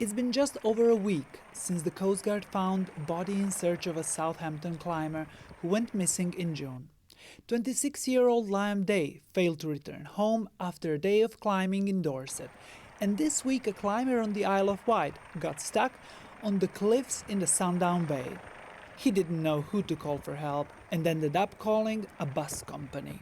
It's been just over a week since the Coast Guard found a body in search of a Southampton climber who went missing in June. 26-year-old Liam Day failed to return home after a day of climbing in Dorset, and this week a climber on the Isle of Wight got stuck on the cliffs in the Sundown Bay. He didn't know who to call for help and ended up calling a bus company.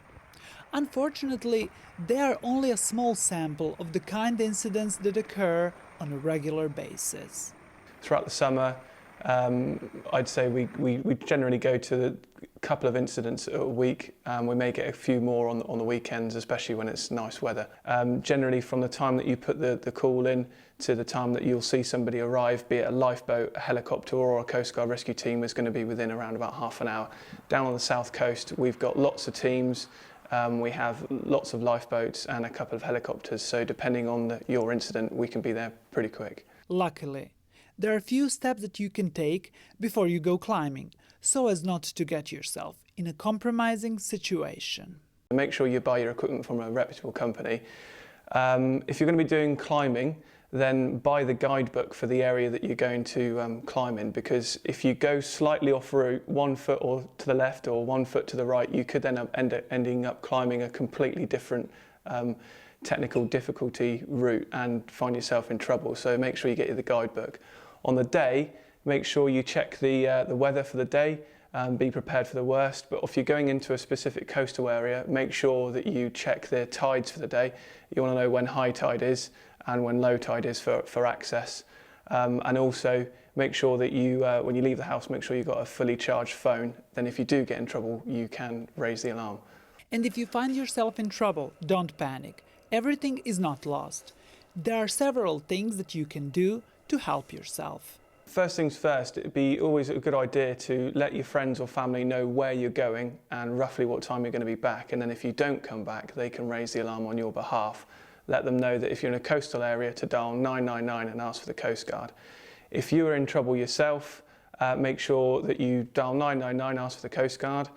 Unfortunately, they are only a small sample of the kind incidents that occur on a regular basis. Throughout the summer, I'd say we generally go to a couple of incidents a week. We may get a few more on the weekends, especially when it's nice weather. Generally, from the time that you put the call in to the time that you'll see somebody arrive, be it a lifeboat, a helicopter or a Coast Guard rescue team, is going to be within around about half an hour. Down on the south coast, we've got lots of teams. We have lots of lifeboats and a couple of helicopters, so depending on your incident, we can be there pretty quick. Luckily, there are a few steps that you can take before you go climbing, so as not to get yourself in a compromising situation. Make sure you buy your equipment from a reputable company. If you're going to be doing climbing, then buy the guidebook for the area that you're going to climb in, because if you go slightly off route, 1 foot or to the left or 1 foot to the right, you could then ending up climbing a completely different technical difficulty route and find yourself in trouble. So make sure you get the guidebook. On the day, make sure you check the weather for the day and be prepared for the worst. But if you're going into a specific coastal area, make sure that you check the tides for the day. You want to know when high tide is and when low tide is for access. And also make sure that you, when you leave the house, make sure you've got a fully charged phone. Then if you do get in trouble, you can raise the alarm. And if you find yourself in trouble, don't panic. Everything is not lost. There are several things that you can do to help yourself. First things first, it'd be always a good idea to let your friends or family know where you're going and roughly what time you're going to be back. And then if you don't come back, they can raise the alarm on your behalf. Let them know that if you're in a coastal area, to dial 999 and ask for the Coast Guard. If you are in trouble yourself, make sure that you dial 999, ask for the Coast Guard.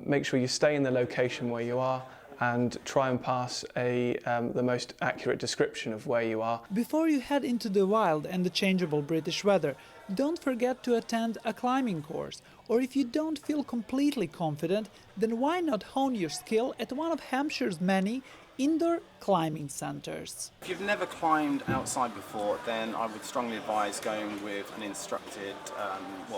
Make sure you stay in the location where you are and try and pass the most accurate description of where you are. Before you head into the wild and the changeable British weather, don't forget to attend a climbing course. Or if you don't feel completely confident, then why not hone your skill at one of Hampshire's many indoor climbing centres? If you've never climbed outside before, then I would strongly advise going with an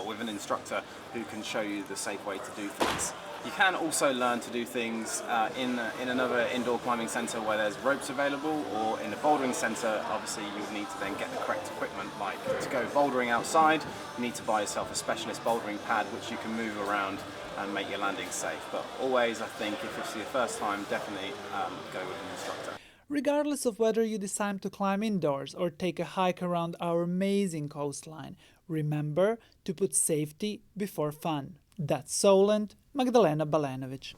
with an instructor who can show you the safe way to do things. You can also learn to do things in another indoor climbing centre where there's ropes available, or in a bouldering centre. Obviously you would need to then get the correct equipment, like to go bouldering outside, you need to buy yourself a specialist bouldering pad which you can move around and make your landing safe. But always, I think, if it's your first time, definitely go with an instructor. Regardless of whether you decide to climb indoors or take a hike around our amazing coastline, remember to put safety before fun. That's Solent, Magdalena Balenovic.